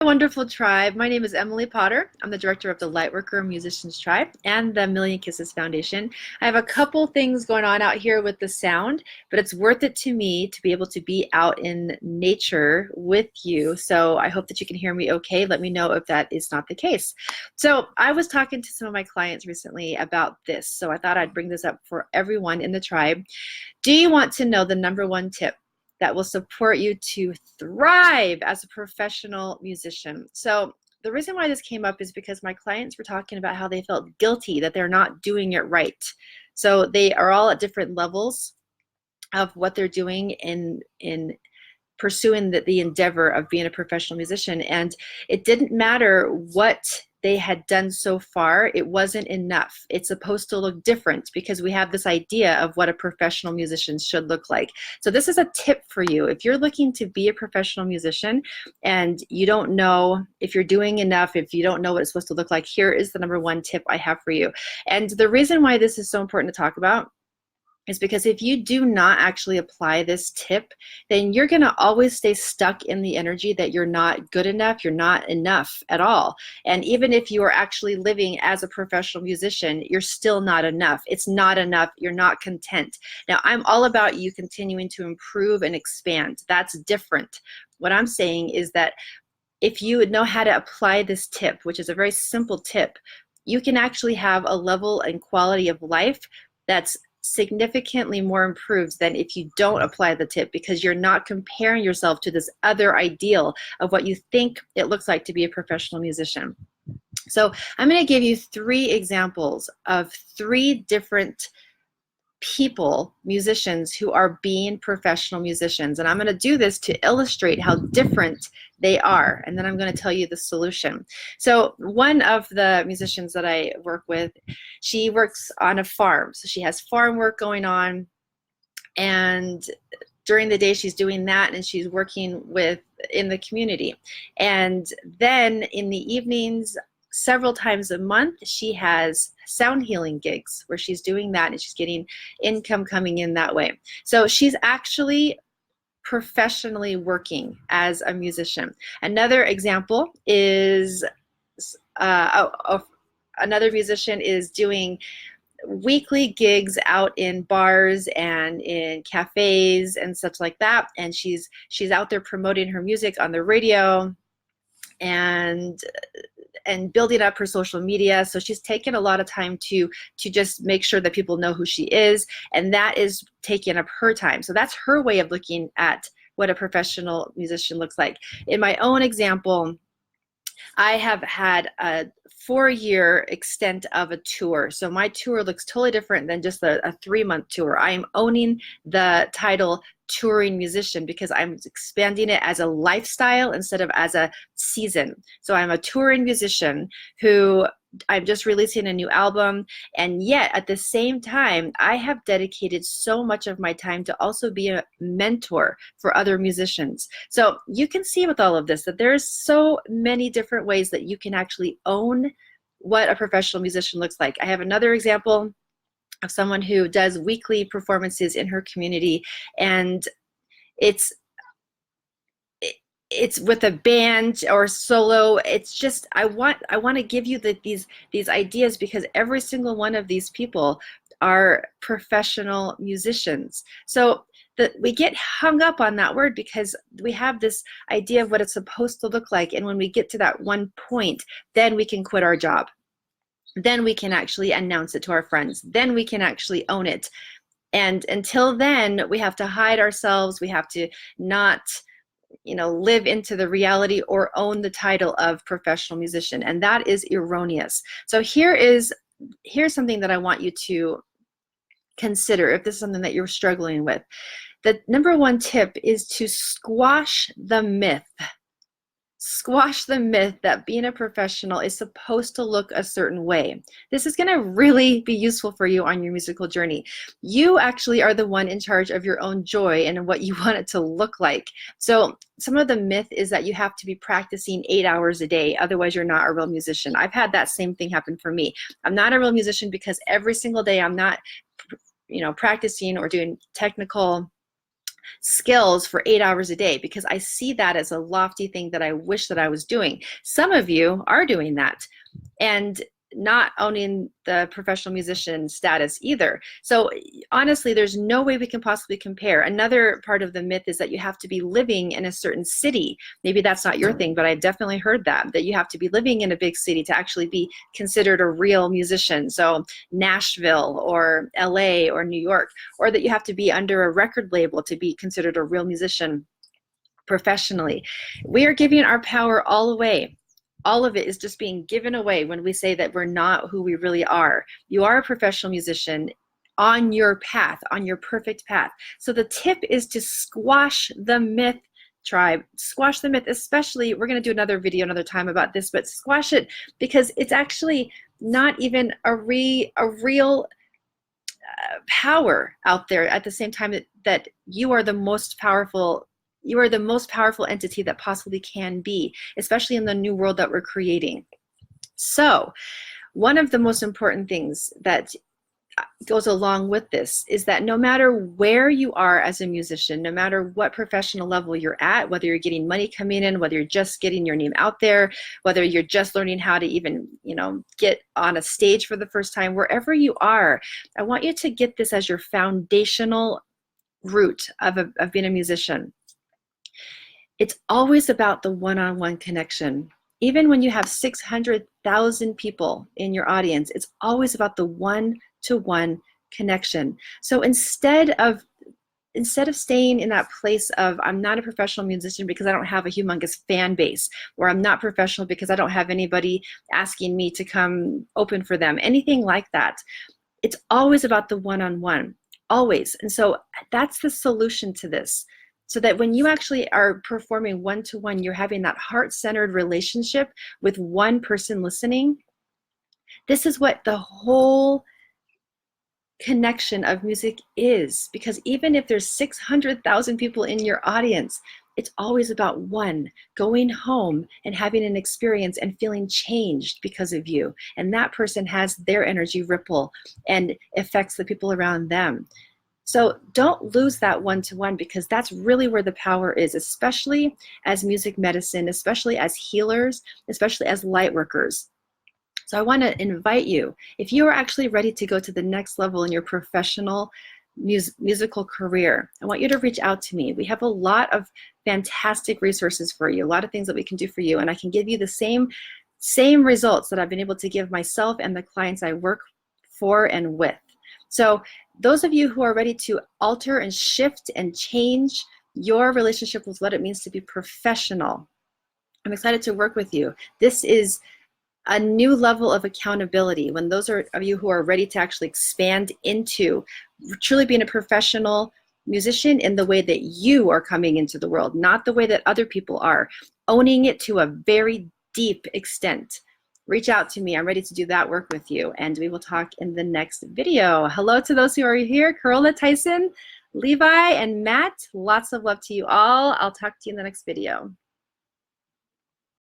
Wonderful tribe. My name is Emily Potter. I'm the director of the Lightworker Musicians Tribe and the Million Kisses Foundation. I have a couple things going on out here with the sound, but it's worth it to me to be able to be out in nature with you. So I hope that you can hear me okay. Let me know if that is not the case. So I was talking to some of my clients recently about this, so I thought I'd bring this up for everyone in the tribe. Do you want to know the #1 tip that will support you to thrive as a professional musician? So the reason why this came up is because my clients were talking about how they felt guilty that they're not doing it right. So they are all at different levels of what they're doing in pursuing the endeavor of being a professional musician. And it didn't matter what they had done so far, it wasn't enough. It's supposed to look different because we have this idea of what a professional musician should look like. So this is a tip for you. If you're looking to be a professional musician and you don't know if you're doing enough, if you don't know what it's supposed to look like, here is the #1 tip I have for you. And the reason why this is so important to talk about is because if you do not actually apply this tip, then you're going to always stay stuck in the energy that you're not good enough, you're not enough at all. And even if you are actually living as a professional musician, you're still not enough. It's not enough. You're not content. Now, I'm all about you continuing to improve and expand. That's different. What I'm saying is that if you know how to apply this tip, which is a very simple tip, you can actually have a level and quality of life that's significantly more improved than if you don't apply the tip, because you're not comparing yourself to this other ideal of what you think it looks like to be a professional musician. So I'm going to give you 3 examples of 3 different people, musicians, who are being professional musicians. And I'm going to do this to illustrate how different they are. And then I'm going to tell you the solution. So one of the musicians that I work with, she works on a farm. So she has farm work going on. And during the day she's doing that, and she's working in the community. And then in the evenings, several times a month, she has sound healing gigs where she's doing that and she's getting income coming in that way. So she's actually professionally working as a musician. Another example is another musician is doing weekly gigs out in bars and in cafes and such like that, and she's out there promoting her music on the radio and building up her social media. So she's taken a lot of time to just make sure that people know who she is, and that is taking up her time. So that's her way of looking at what a professional musician looks like. In my own example, I have had a 4-year extent of a tour. So my tour looks totally different than just a 3-month tour. I am owning the title touring musician because I'm expanding it as a lifestyle instead of as a season. So I'm a touring musician who I'm just releasing a new album, and yet at the same time I have dedicated so much of my time to also be a mentor for other musicians. So you can see with all of this that there's so many different ways that you can actually own what a professional musician looks like. I have another example of someone who does weekly performances in her community, and it's with a band or solo. It's just I want to give you these ideas because every single one of these people are professional musicians. So we get hung up on that word because we have this idea of what it's supposed to look like, and when we get to that one point, then we can quit our job. Then we can actually announce it to our friends. Then we can actually own it. And until then, we have to hide ourselves. We have to not live into the reality or own the title of professional musician, and that is erroneous. So here's something that I want you to consider if this is something that you're struggling with. The #1 tip is to squash the myth. Squash the myth that being a professional is supposed to look a certain way. This is going to really be useful for you on your musical journey. You actually are the one in charge of your own joy and what you want it to look like. So some of the myth is that you have to be practicing 8 hours a day, otherwise you're not a real musician. I've had that same thing happen for me. I'm not a real musician because every single day I'm not practicing or doing technical skills for 8 hours a day, because I see that as a lofty thing that I wish that I was doing. Some of you are doing that and not owning the professional musician status either. So honestly, there's no way we can possibly compare. Another part of the myth is that you have to be living in a certain city. Maybe that's not your thing, but I've definitely heard that you have to be living in a big city to actually be considered a real musician. So Nashville or LA or New York, or that you have to be under a record label to be considered a real musician professionally. We are giving our power all away. All of it is just being given away when we say that we're not who we really are. You are a professional musician on your path, on your perfect path. So the tip is to squash the myth, tribe. Squash the myth, especially, we're going to do another video another time about this, but squash it, because it's actually not even a real power out there. At the same time that you are the most powerful, you are the most powerful entity that possibly can be, especially in the new world that we're creating. So one of the most important things that goes along with this is that no matter where you are as a musician, no matter what professional level you're at, whether you're getting money coming in, whether you're just getting your name out there, whether you're just learning how to even, get on a stage for the first time, wherever you are, I want you to get this as your foundational root of being a musician. It's always about the one-on-one connection. Even when you have 600,000 people in your audience, it's always about the one-to-one connection. So instead of staying in that place of, I'm not a professional musician because I don't have a humongous fan base, or I'm not professional because I don't have anybody asking me to come open for them, anything like that, it's always about the one-on-one, always. And so that's the solution to this. So that when you actually are performing one-to-one, you're having that heart-centered relationship with one person listening. This is what the whole connection of music is, because even if there's 600,000 people in your audience, it's always about one going home and having an experience and feeling changed because of you. And that person has their energy ripple and affects the people around them. So don't lose that one-to-one, because that's really where the power is, especially as music medicine, especially as healers, especially as light workers. So I want to invite you, if you are actually ready to go to the next level in your professional musical career, I want you to reach out to me. We have a lot of fantastic resources for you, a lot of things that we can do for you, and I can give you the same results that I've been able to give myself and the clients I work for and with. So those of you who are ready to alter and shift and change your relationship with what it means to be professional, I'm excited to work with you. This is a new level of accountability when those of you who are ready to actually expand into truly being a professional musician in the way that you are coming into the world, not the way that other people are, owning it to a very deep extent. Reach out to me. I'm ready to do that work with you, and we will talk in the next video. Hello to those who are here, Carola, Tyson, Levi, and Matt. Lots of love to you all. I'll talk to you in the next video.